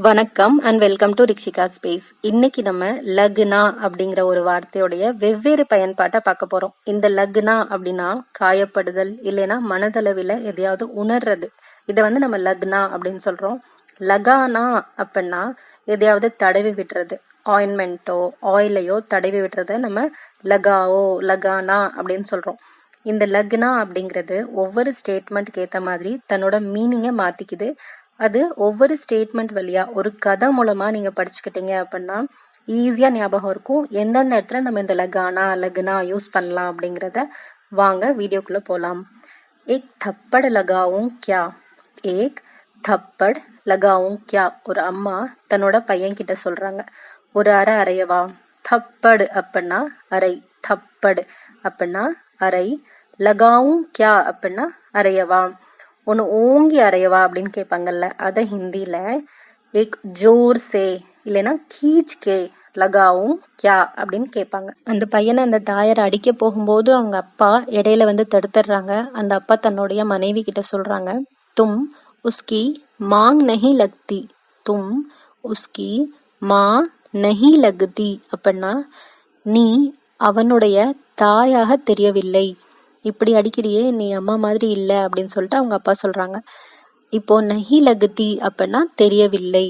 வணக்கம் and welcome to ரிக்ஷிகா space. இன்னைக்கு நம்ம லக்னா அப்படிங்கிற ஒரு வார்த்தையோடைய வெவ்வேறு பயன்பாட்டை பார்க்க போறோம். இந்த லக்னா அப்படின்னா காயப்படுதல், இல்லைன்னா மனதளவில் எதையாவது உணர்றது. இதை நம்ம லக்னா அப்படின்னு சொல்றோம். லகானா அப்படின்னா எதையாவது தடவி விடுறது, ஆயின்மெண்ட்டோ ஆயிலையோ தடவி விடுறத நம்ம லகாவோ லகானா அப்படின்னு சொல்றோம். இந்த லக்னா அப்படிங்கிறது ஒவ்வொரு ஸ்டேட்மெண்ட்டுக்கு ஏற்ற மாதிரி தன்னோட மீனிங்கை மாத்திக்குது. அது ஒவ்வொரு ஸ்டேட்மெண்ட் வழியா ஒரு கதை மூலமா நீங்க படிச்சுக்கிட்டீங்க அப்படின்னா ஈஸியா ஞாபகம் இருக்கும் எந்தெந்த இடத்துல நம்ம இந்த லகானா லக்னா யூஸ் பண்ணலாம் அப்படிங்கிறத. வாங்க வீடியோக்குள்ள போலாம். ஏக் தப்பட் லகாவும் கியா, ஏக் தப்பட் லகாவும் கியா. ஒரு அம்மா தன்னோட பையன் கிட்ட சொல்றாங்க, ஒரு அறை அறையவா. தப்படு அப்படின்னா அறை, தப்படு அப்படின்னா அறை, லகாவும் கியா அப்படின்னா அறையவா. ஒன்று ஓங்கி அறையவா அப்படின்னு கேட்பாங்கல்ல, அதை ஹிந்தியில ஏக் ஜோர் சே இல்லைன்னா கீச் கே லகாவும் கியா அப்படின்னு கேட்பாங்க. அந்த பையனை அந்த தாயாரை அடிக்க போகும்போது அவங்க அப்பா இடையில தடுத்துடுறாங்க. அந்த அப்பா தன்னுடைய மனைவி கிட்ட சொல்றாங்க, தும் உஸ்கி மாங் நஹி லக்தி, தும் உஸ்கி மா நஹி லக்தி அப்படின்னா நீ அவனுடைய தாயாக தெரியவில்லை, இப்படி அடிக்கிறியே, நீ அம்மா மாதிரி இல்லை அப்படின்னு சொல்லிட்டு அவங்க அப்பா சொல்றாங்க. இப்போ நஹி லகுதி அப்படின்னா தெரியவில்லை.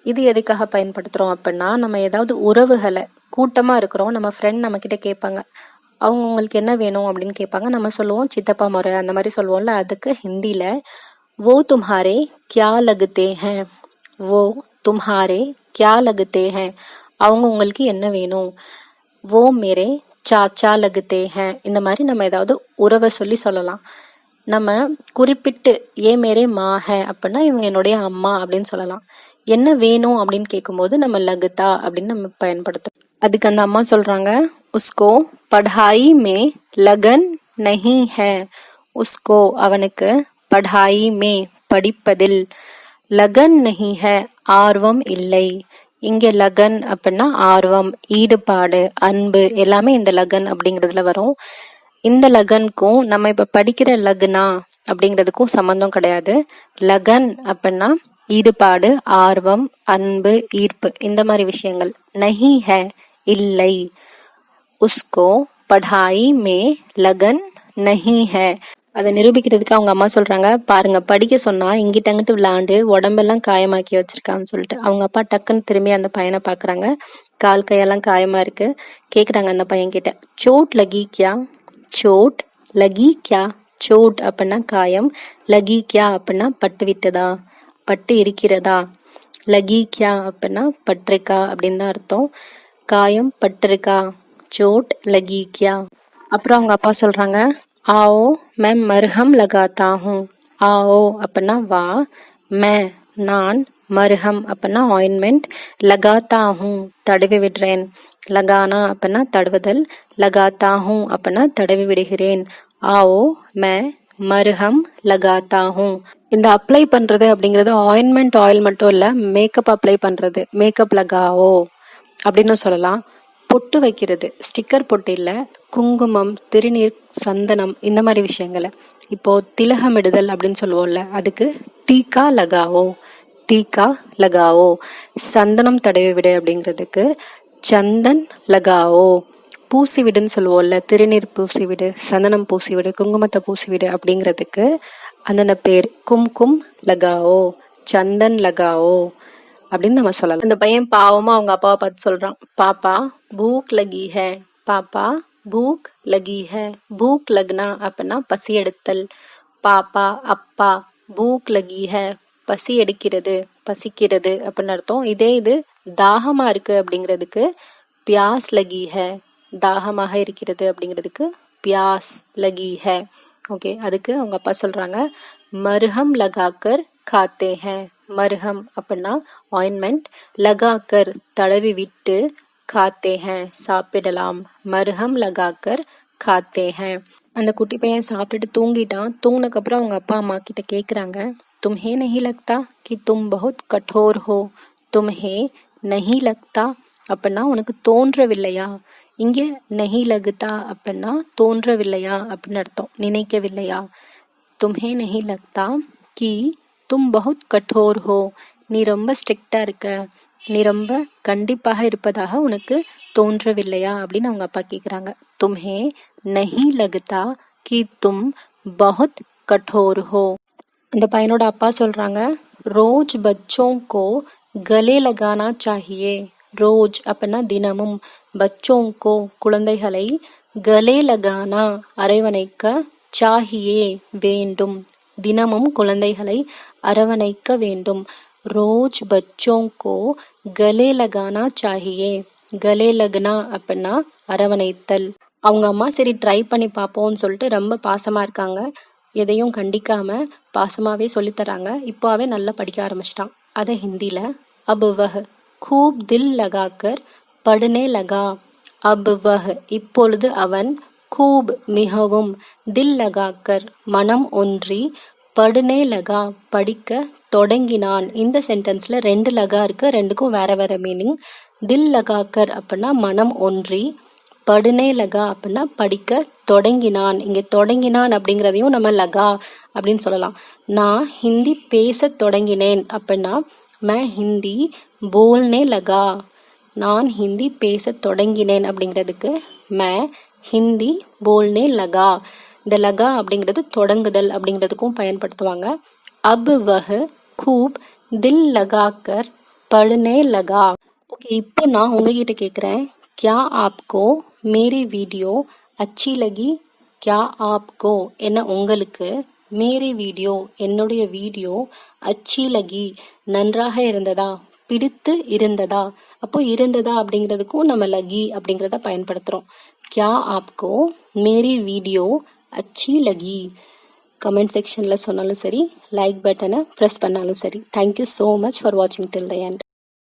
இது எதுக்காக பயன்படுத்துறோம் அப்படின்னா, நம்ம ஏதாவது உறவுகளை கூட்டமா இருக்கிறோம், நம்ம ஃப்ரெண்ட் நம்ம கிட்ட கேட்பாங்க, அவங்க உங்களுக்கு என்ன வேணும் அப்படின்னு கேட்பாங்க. நம்ம சொல்லுவோம் சித்தப்பா முறை அந்த மாதிரி சொல்லுவோம்ல, அதுக்கு ஹிந்தியில वो तुम्हारे क्या लगते हैं, वो तुम्हारे क्या लगते हैं, அவங்க உங்களுக்கு என்ன வேணும். वो मेरे சாச்சா லகுத்தே ஹே, இந்த மாதிரி நம்ம ஏதாவது உறவை சொல்லலாம். நம்ம குறிப்பிட்டு ஏ மேரே மா ஹே அப்படின்னா இவங்க என்னுடைய அம்மா அப்படின்னு சொல்லலாம். என்ன வேணும் அப்படின்னு கேட்கும்போது நம்ம லகுதா அப்படின்னு நம்ம பயன்படுத்தும். அதுக்கு அந்த அம்மா சொல்றாங்க, உஸ்கோ படாயி மே லகன் நஹி ஹே, உஸ்கோ அவனுக்கு படாயி மே படிப்பதில், லகன் நஹி ஹே ஆர்வம் இல்லை. இங்க லகன் அப்படின்னா ஆர்வம், ஈடுபாடு, அன்பு எல்லாமே இந்த லகன் அப்படிங்கிறதுல வரும். இந்த லகனுக்கும் நம்ம இப்ப படிக்கிற லக்னா அப்படிங்கிறதுக்கும் சம்பந்தம் கிடையாது. லகன் அப்படின்னா ஈடுபாடு, ஆர்வம், அன்பு, ஈர்ப்பு, இந்த மாதிரி விஷயங்கள். நஹி ஹே இல்லை, உஸ்கோ படாயி மே லகன் நஹி ஹே. அதை நிரூபிக்கிறதுக்கு அவங்க அம்மா சொல்றாங்க, பாருங்க படிக்க சொன்னா இங்கிட்ட அங்கிட்டு விளையாண்டு உடம்பெல்லாம் காயமாக்கி வச்சிருக்கான்னு சொல்லிட்டு. அவங்க அப்பா டக்குன்னு திரும்பி அந்த பையனை பாக்குறாங்க, கால் கையெல்லாம் காயமா இருக்கு. கேக்குறாங்க அந்த பையன் கிட்ட, சோட் லகி கியா, சோட் லகி கியா. சோட் அப்படின்னா காயம், லகி கியா அப்படின்னா பட்டு விட்டதா, பட்டு இருக்கிறதா. லகி கியா அப்படின்னா பட்டிருக்கா அப்படின்னு தான் அர்த்தம். காயம் பட்டிருக்கா, சோட் லகி கியா. அப்புறம் அவங்க அப்பா சொல்றாங்க, आओ मैं मरहम लगाता हूँ. आओ அப்படின்னா வா, மே நான், மர்ஹம் அப்படின்னா ஆயின்மெண்ட், லகாத்தா ஹூம் தடவி விடுறேன், லகானா அப்படின்னா தடவுதல், லகாத்தா ஹூம் அப்படின்னா தடவி விடுகிறேன். ஆவோ மே மர்ஹம் லகாத்தா ஹூம். இந்த அப்ளை பண்றது அப்படிங்கிறது ஆயின்மெண்ட் ஆயில் மட்டும் இல்ல, மேக்கப் அப்ளை பண்றது, மேக்கப் லகாவோ அப்படின்னு சொல்லலாம். பொட்டு வைக்கிறது, ஸ்டிக்கர் பொட்டு இல்ல, குங்குமம், திருநீர், சந்தனம், இந்த மாதிரி விஷயங்களை. இப்போ திலகமிடுதல் அப்படின்னு சொல்லுவோம்ல, அதுக்கு டீக்கா லகாவோ, டீக்கா லகாவோ. சந்தனம் தடவி விடு அப்படிங்கிறதுக்கு சந்தன் லகாவோ. பூசி விடுன்னு சொல்லுவோம்ல, திருநீர் பூசி விடு, சந்தனம் பூசி விடு, குங்குமத்தை பூசி விடு அப்படிங்கிறதுக்கு அந்தந்த பேர் கும்கும் லகாவோ, சந்தன் லகாவோ அப்படின்னு நம்ம சொல்லலாம். அந்த பையன் பாவமா அவங்க அப்பாவை பார்த்து சொல்றான், பாப்பா பூக் லகி ஹே, பாப்பா பூக் லகி ஹே. பூக் லக்னா அப்படின்னா பசி எடுத்தல். பாப்பா அப்பா, பூக் லகி ஹே பசி எடுக்கிறது, பசிக்கிறது அப்படின்னு அர்த்தம். இதே இது தாகமா இருக்கு அப்படிங்கிறதுக்கு பியாஸ் லகி ஹே, தாகமாக இருக்கிறது அப்படிங்கிறதுக்கு பியாஸ் லகி ஹே. ஓகே, அதுக்கு அவங்க அப்பா சொல்றாங்க, மர்ஹம் லகாக்கர் காத்தே ஹே. மர்ஹம் அப்படின்னா ஆயின்மெண்ட், லகாக்கர் தடவி விட்டு, காத்தே ஹே சாப்பிடலாம், மர்ஹம் லகாக்கர் காத்தே ஹே. அந்த குட்டி பையன் சாப்பிட்டுட்டு தூங்கிட்டான். தூங்கினக்கு அப்புறம் அவங்க அப்பா அம்மா கிட்ட கேக்குறாங்க, தும்ஹே நஹி லக்தா கி தும் பஹுத் கठोर हो, தும்ஹே நஹி லக்தா அப்படின்னா உனக்கு தோன்றவில்லையா. இங்க நஹி லகுதா அப்படின்னா தோன்றவில்லையா அப்படின்னு அர்த்தம், நினைக்கவில்லையா. தும்ஹே நஹி லக்தா கி தும் பஹுத் கठोर हो, நீ ரொம்ப ஸ்ட்ரிக்டா இருக்க, நீ ரொம்ப கண்டிப்பாக இருப்பதாக உனக்கு தோன்றவில்லையா அப்படின்னு அவங்க அப்பா கேக்குறாங்க. தும்ஹே நஹி லகதா கி தும் பஹுத் கठोर हो. அந்த பையனோட அப்பா சொல்றாங்க, ரோஜ் பச்சோं को गले लगाना चाहिए. ரோஜ் அப்படின்னா தினமும், பச்சோं को குழந்தைகளை, கலே லகானா அரவணைக்க, சாஹியே வேண்டும், தினமும் குழந்தைகளை அரவணைக்க வேண்டும். ரோஜ் பச்சோं को गले लगाना चाहिए. கலே லக்னா அப்படின்னா அரவணைத்தல். அவங்க அம்மா சரி ட்ரை பண்ணி பார்ப்போம்னு சொல்லிட்டு ரொம்ப பாசமா இருக்காங்க. எதையும் கண்டிக்காம பாசமாவே சொல்லித்தராங்க. இப்போவே நல்லா படிக்க ஆரம்பிச்சிட்டான். அதை ஹிந்தில அப் வஹ் खूब दिल लगाकर पढ़ने लगा. अब वह இப்பொழுது அவன், खूब மிகவும், दिल लगाकर மனம் ஒன்றி, படுனே லகா படிக்க தொடங்கினான். இந்த சென்டென்ஸ்ல 2 லகா இருக்கு, ரெண்டுக்கும் வேற வேற மீனிங். தில் லகாக்கர் அப்படின்னா மனம் ஒன்றி, படுனே லகா அப்படின்னா படிக்க தொடங்கினான். இங்க தொடங்கினான் அப்படிங்கிறதையும் நம்ம லகா அப்படின்னு சொல்லலாம். நான் ஹிந்தி பேச தொடங்கினேன் அப்படின்னா मैं हिंदी बोलने लगा. நான் ஹிந்தி பேச தொடங்கினேன் அப்படிங்கிறதுக்கு मैं हिंदी बोलने लगा. இந்த லகா அப்படிங்கிறது தொடங்குதல் அப்படிங்கிறதுக்கும் பயன்படுத்துவாங்க. अब वह खूब दिल लगाकर पढ़ने लगा. ஓகே, இப்போ நான் உங்ககிட்ட கேட்குறேன், क्या आपको मेरी वीडियो अच्छी लगी? क्या आपको என்ன உங்களுக்கு, மேரி வீடியோ என்னுடைய வீடியோ, அச்சி லகி நன்றாக இருந்ததா, பிடித்து இருந்ததா. அப்போ இருந்ததா அப்படிங்கிறதுக்கும் நம்ம லகி அப்படிங்கிறத பயன்படுத்துறோம். क्या आपको मेरी वीडियो अच्छी लगी? கமெண்ட் செக்ஷன்ல சொன்னாலும் சரி, லைக் பட்டனை ப்ரெஸ் பண்ணாலும் சரி. தேங்க்யூ ஸோ மச் ஃபார் வாட்சிங் டில் த எண்ட்.